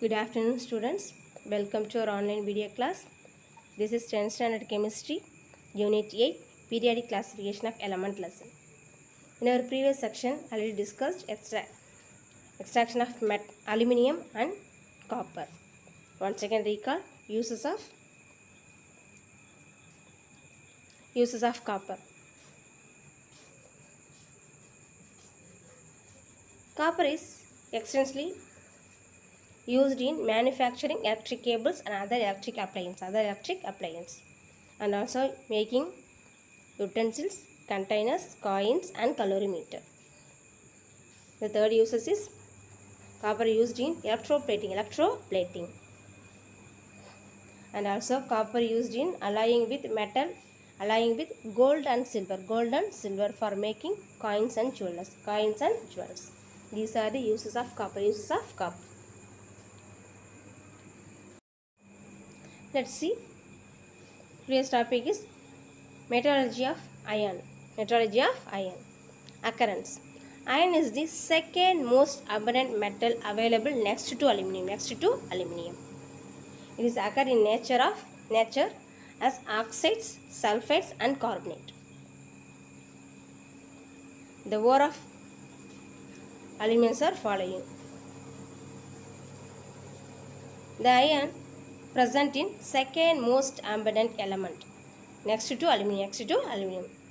Good afternoon, students. Welcome to our online video class. This is 10th Standard Chemistry, Unit 8, Periodic Classification of Element lesson. In our previous section, already discussed extraction of aluminium and copper. Once again, recall uses of copper. Copper is extensively used in manufacturing electric cables and other electric appliances, and also making utensils, containers, coins, and calorimeter. The third uses is copper used in electroplating, and also copper used in alloying with gold and silver for making coins and jewels. These are the uses of copper. Let's see. Today's topic is metallurgy of iron. Occurrence. Iron is the second most abundant metal available next to aluminum. It is occur in nature as oxides, sulfides, and carbonate. The ore of aluminum are following. The iron present in second most abundant element next to aluminum.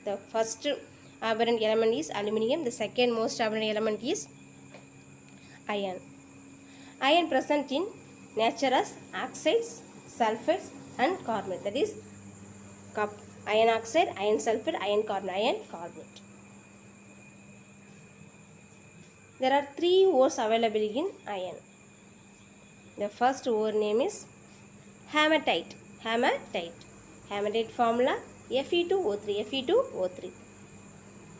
The first abundant element is aluminum. The second most abundant element is iron. Iron present in nature as oxides, sulfides, and carbonate. That is iron oxide, iron sulfide, iron carbonate. There are three ores available in iron. The first ore name is hematite. Hematite formula Fe2O3.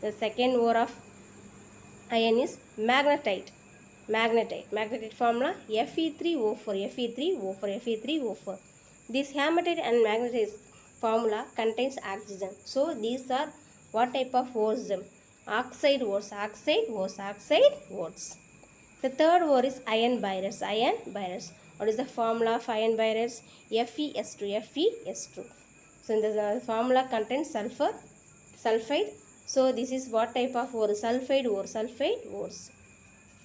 The second ore of iron is magnetite. Magnetite formula Fe3O4. This hematite and magnetite formula contains oxygen. So these are what type of ores? Oxide ores. The third ore is iron byrets. What is the formula of iron byrets? Fe(S2). So in the formula contains sulfide. So this is what type of ore? Sulfide ores.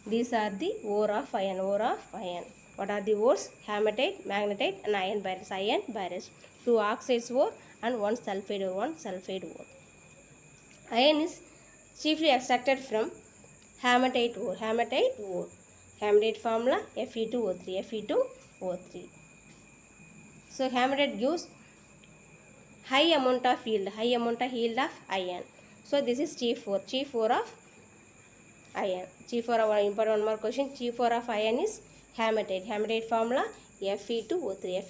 These are the ore of iron. What are the ores? Hematite, magnetite, and iron byrets. Two oxides ore and one sulfide ore. Iron is chiefly extracted from hematite ore. Hematite formula Fe2O3. So hematite gives high amount of yield of iron. So this is chief ore of iron. One more question. Chief ore of iron is hematite. Hematite formula Fe2O3.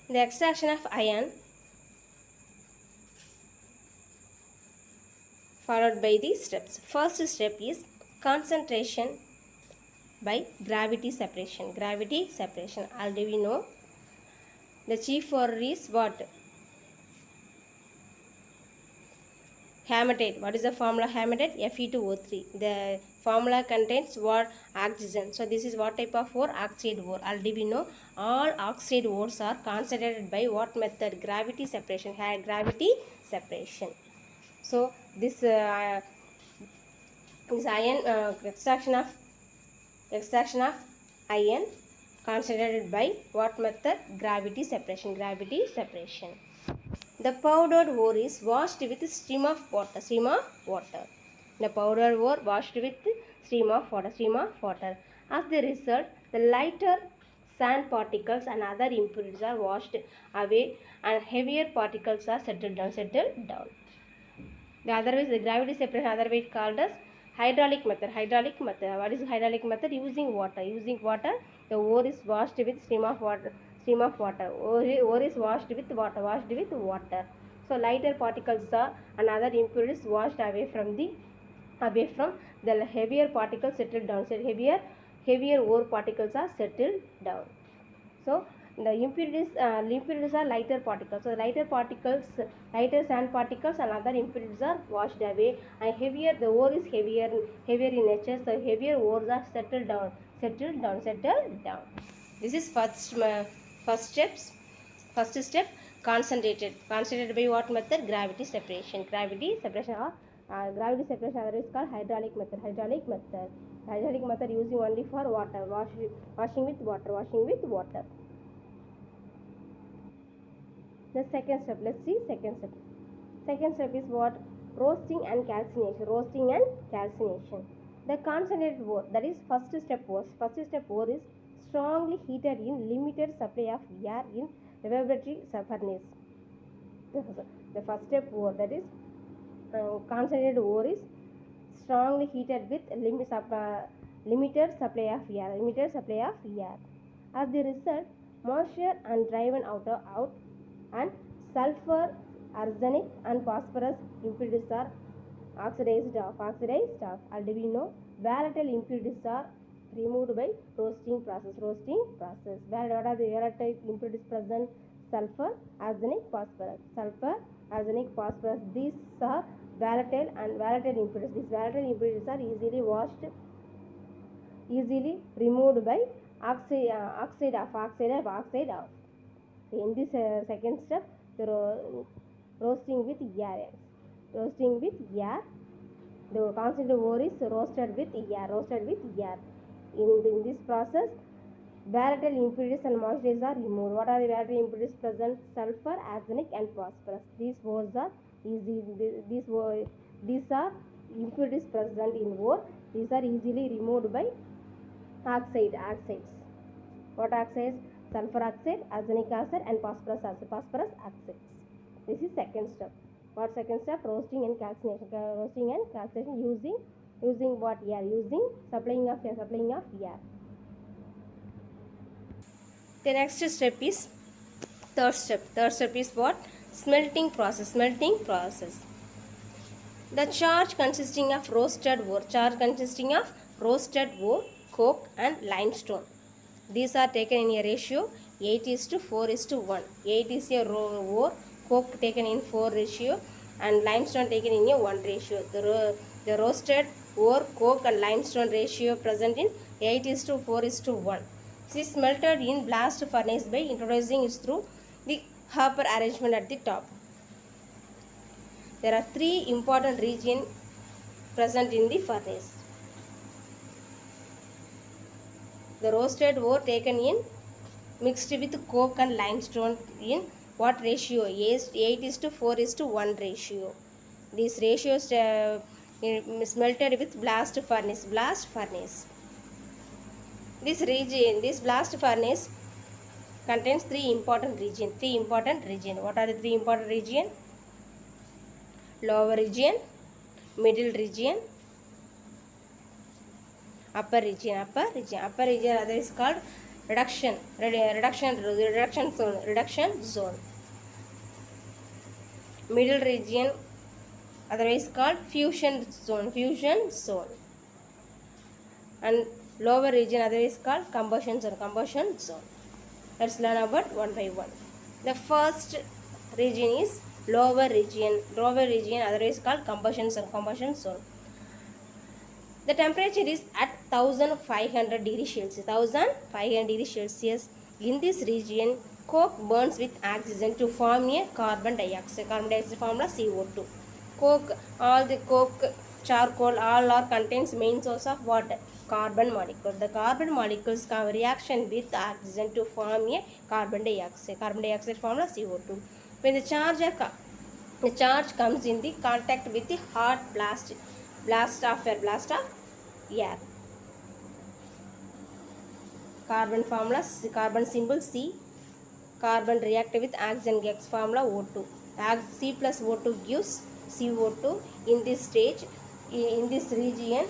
The extraction of iron followed by these steps. First step is concentration by gravity separation. Already we know. The chief ore is what? Hematite. What is the formula hematite? Fe2O3. The formula contains what? Oxygen. So this is what type of ore? Oxide ore. Already we know all oxide ores are concentrated by what method? Gravity separation. So this iron extraction of iron concentrated by what method? Gravity separation. The powdered ore is washed with stream of water. The powdered ore washed with stream of water. As the result, the lighter sand particles and other impurities are washed away and heavier particles are settled down. The gravity separation otherwise called as hydraulic method. What is hydraulic method? Using water. The ore is washed with stream of water. Ore is washed with water. So lighter particles are and other impurities washed away from the heavier particles settled down. Heavier ore particles are settled down. So The impurities are lighter particles. So lighter particles, lighter sand particles and other impurities are washed away. And heavier, the ore is heavier in nature. So heavier ores are settled down. This is first steps. First step, concentrated. Concentrated by what method? Gravity separation. Gravity separation, otherwise called hydraulic method. Hydraulic method using only for water. Washing with water. The second step, let's see second step. Second step is what? Roasting and calcination. The concentrated ore, that is first step ore. First step ore is strongly heated in limited supply of air in laboratory furnace. The first step ore, that is concentrated ore, is strongly heated with limited supply of air. As the result, moisture and driven out and sulfur, arsenic and phosphorus impurities are oxidized off. Already we know volatile impurities are removed by roasting process. What are the volatile impurities present? Sulfur, arsenic, phosphorus. These are volatile impurities. These volatile impurities are easily removed by oxide off. In this second step, the roasting with air. The concentrated ore is roasted with air. In this process, volatile impurities and moistures are removed. What are the volatile impurities present? Sulfur, arsenic and phosphorus. These are impurities present in ore. These are easily removed by oxides. What oxides? Sulfur oxide, arsenic oxide and phosphorus oxides. This is second step. What second step? Roasting and calcination. Using what? Air. Using supplying of air. The next step is third step. Third step is what? Smelting process. The charge consisting of roasted ore, coke and limestone. These are taken in a ratio 8:4:1. 8 is a ore, coke taken in 4 ratio and limestone taken in a 1 ratio. The roasted ore, coke and limestone ratio present in 8:4:1. This is smelted in blast furnace by introducing it through the hopper arrangement at the top. There are 3 important regions present in the furnace. The roasted ore taken in mixed with coke and limestone in what ratio? 8:4:1 ratio. These ratios smelted with blast furnace. This blast furnace contains 3 important regions. What are the 3 important regions? Lower region, middle region, upper region. Upper region otherwise called reduction zone. Middle region otherwise called fusion zone. And lower region otherwise called combustion zone. Let's learn about one by one. The first region is lower region otherwise called combustion zone. The temperature is at 1500 degrees Celsius. In this region, coke burns with oxygen to form a carbon dioxide formula CO2. Charcoal, all are contains main source of what? Carbon molecule. The carbon molecules have reaction with oxygen to form a carbon dioxide formula CO2. When the charge comes in the contact with the hot blast of air. Carbon symbol C. Carbon react with oxygen gas formula O2. C plus O2 gives CO2. In this stage, in this region,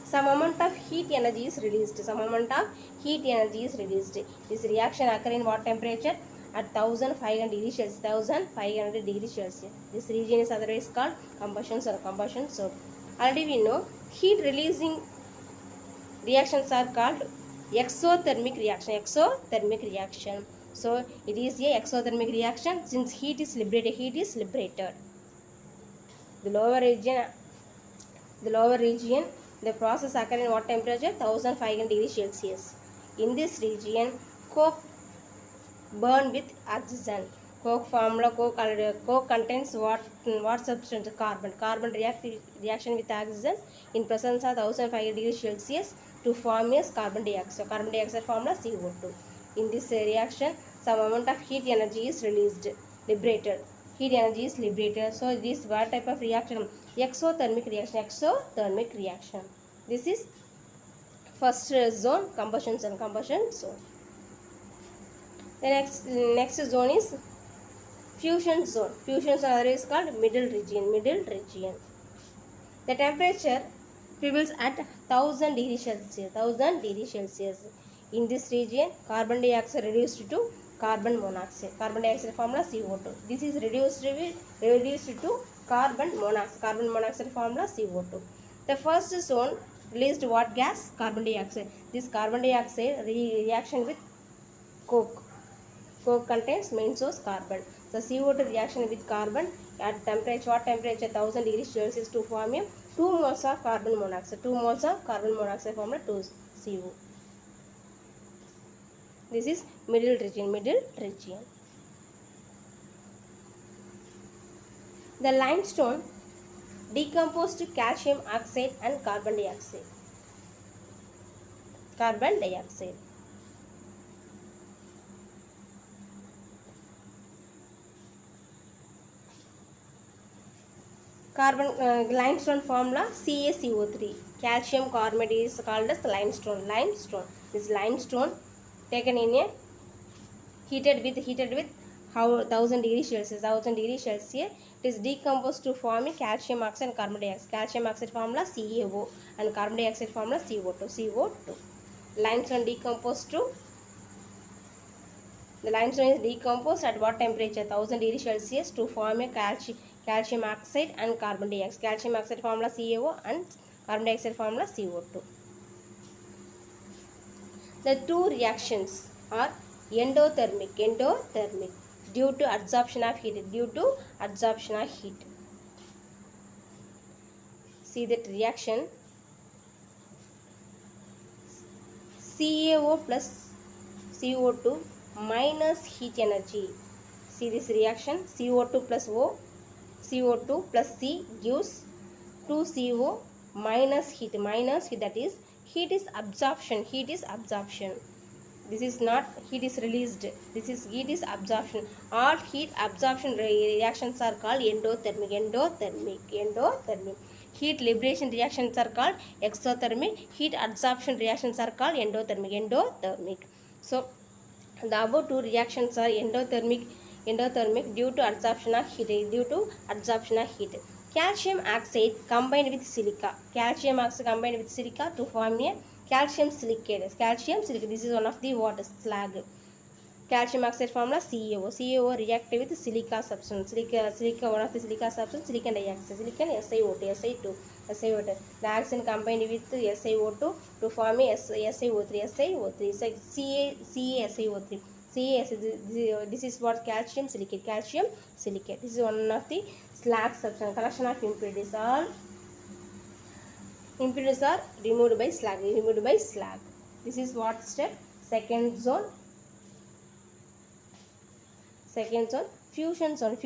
some amount of heat energy is released. This reaction occurs in what temperature? At 1500 degrees Celsius. This region is otherwise called combustion zone. Already we know heat releasing reactions are called exothermic reaction. So it is a exothermic reaction since heat is liberated. The lower region, the process occurs in what temperature? 1500 degrees Celsius. In this region, coke burn with oxygen. Coke formula, coke contains what substance? Carbon. Carbon reaction with oxygen in presence of 1500 degrees Celsius to form as carbon dioxide. Carbon dioxide formula CO2. In this reaction, some amount of heat energy is liberated. Heat energy is liberated. So this what type of reaction? Exothermic reaction. This is first zone, combustion zone. The next zone is fusion zone. Fusion zone is called middle region. The temperature prevails at 1000 degrees Celsius. In this region, carbon dioxide reduced to carbon monoxide. Carbon dioxide formula CO2. This is reduced to carbon monoxide. Carbon monoxide formula CO2. The first zone released what gas? Carbon dioxide. This carbon dioxide reaction with coke. Coke contains main source carbon. The CO2 reaction with carbon at temperature, what temperature? 1000 degrees Celsius to form a 2 moles of carbon monoxide. 2 moles of carbon monoxide form a 2CO. This is middle region. The limestone decomposed to calcium oxide and carbon dioxide. Limestone formula CaCO3. Calcium carbonate is called as limestone. This limestone taken in a heated with 1000 degrees Celsius. It is decomposed to form a calcium oxide and carbon dioxide. Calcium oxide formula CaO and carbon dioxide formula CO2. Limestone is decomposed at what temperature? 1000 degrees Celsius to form a calcium oxide and carbon dioxide. Calcium oxide formula CaO and carbon dioxide formula CO2. The two reactions are endothermic due to absorption of heat. See that reaction. CaO plus CO2 minus heat energy. See this reaction. CO2 plus C gives 2CO minus heat, that is heat is absorption. This is not heat is released, this is heat is absorption. All heat absorption reactions are called endothermic. Heat liberation reactions are called exothermic. Heat absorption reactions are called endothermic. So the above two reactions are endothermic due to absorption of heat. Calcium oxide combined with silica. To form a calcium silicate. This is one of the water slag. Calcium oxide formula CaO react with silica substance. Silica one of the silica substance. Silicon dioxide. SiO2. The oxygen combined with SiO2 to form a SiO3. CaSiO3. This is what calcium silicate. This is one of the slag substance. Collection of impurities. All impurities are removed by slag. This is what step? Second zone. Fusion zone.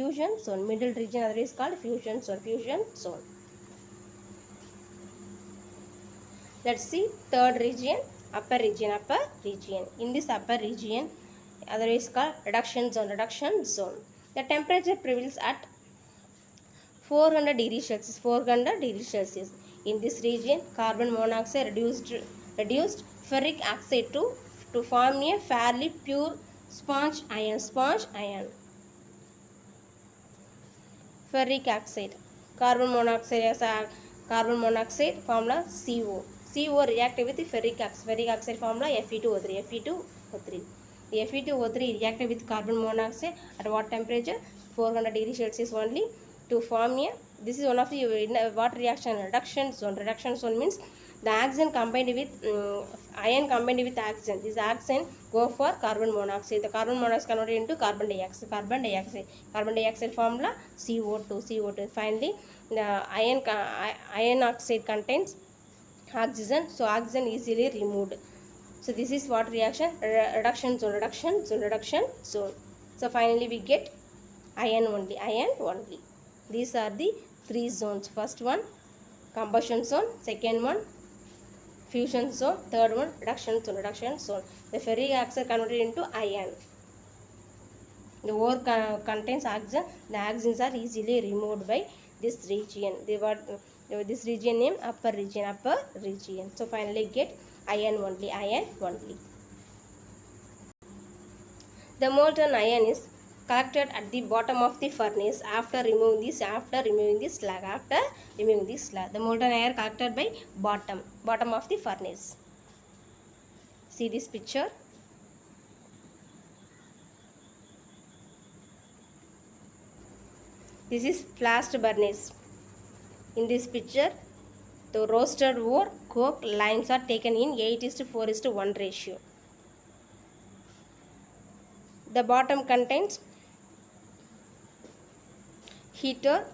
Middle region otherwise called fusion zone. Let's see third region, upper region. In this upper region, otherwise called reduction zone. The temperature prevails at 400 degrees Celsius. In this region, carbon monoxide reduced ferric oxide to form a fairly pure sponge ion. Ferric oxide. Carbon monoxide formula CO. CO react with ferric oxide formula Fe2O3. Fe2O3 react with carbon monoxide at what temperature? 400 degrees Celsius only to form a. This is one of the what reaction? Reduction zone. Reduction zone means the oxygen combined with iron combined with oxygen. This oxygen go for carbon monoxide. The carbon monoxide converted into carbon dioxide. Carbon dioxide formula CO2. Finally, the iron oxide contains oxygen, so oxygen easily removed. So this is what reaction? Reduction zone. So finally we get iron only. These are the three zones. First one combustion zone, second one fusion zone, third one reduction zone. The ferric oxide converted into iron. The ore contains oxygen. The oxygens are easily removed by this region. This region named upper region. So finally get iron only. The molten iron is collected at the bottom of the furnace after removing the slag. The molten iron collected by bottom of the furnace. See this picture. This is blast furnace. In this picture, the roasted ore, coke, limes are taken in 8:4:1 ratio. The bottom contains heater.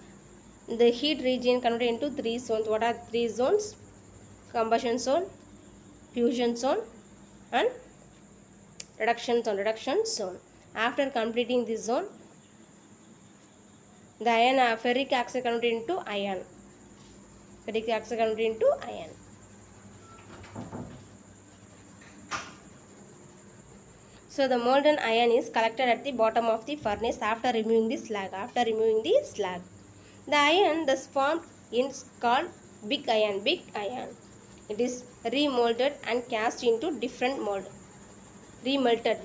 The heat region converted into three zones. What are three zones? Combustion zone, fusion zone, and reduction zone. After completing this zone, the ferric oxide converted into iron. So the molten iron is collected at the bottom of the furnace after removing the slag. The iron thus formed is called big iron. It is remolded and cast into different mold. Remelted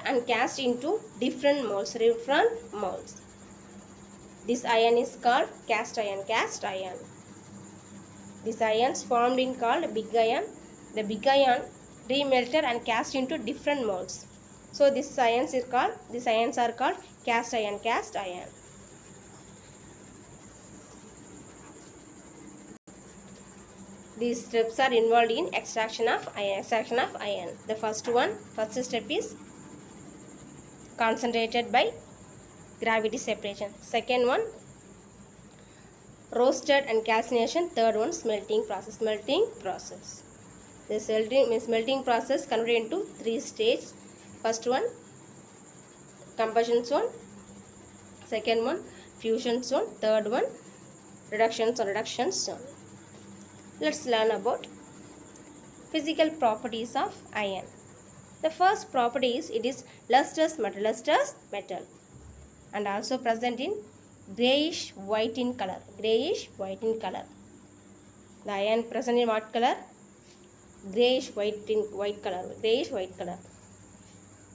and cast into different molds. This iron is called cast iron. This iron is formed in called big iron. The big iron remelted and cast into different molds. So these ions are called cast iron. These steps are involved in extraction of iron. The first step is concentrated by gravity separation. Second one, roasted and calcination. Third one, smelting process. The smelting process converted into three stages. First one, combustion zone. Second one, fusion zone. Third one, reduction zone. Let's learn about physical properties of iron. The first property is it is lustrous metal and also present in grayish white in color. The iron present in what color? Grayish white color.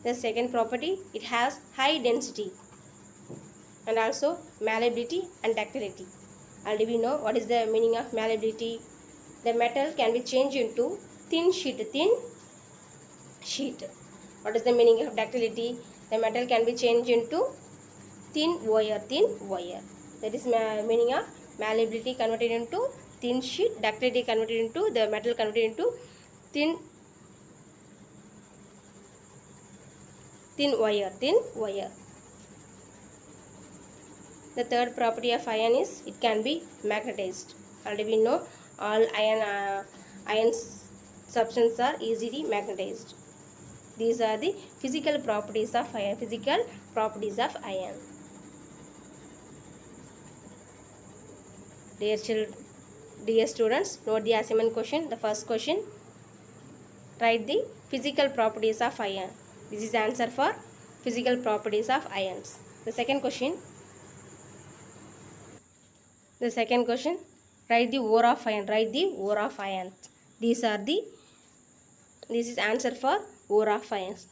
The second property, it has high density and also malleability and ductility. Already we know what is the meaning of malleability. The metal can be changed into thin sheet. What is the meaning of ductility? The metal can be changed into thin wire. That is meaning of malleability converted into thin sheet. Ductility converted into the metal converted into thin wire. The third property of iron is it can be magnetized. Already we know all iron substances are easily magnetized. These are the physical properties of iron. Dear students, note the assignment question. The first question, write the physical properties of iron. This is answer for physical properties of ions. The second question, write the ore of iron. This is answer for ore of ions.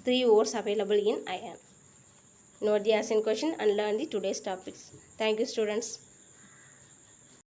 3 ores available in iron. Note the assignment question and learn the today's topics. Thank you, students.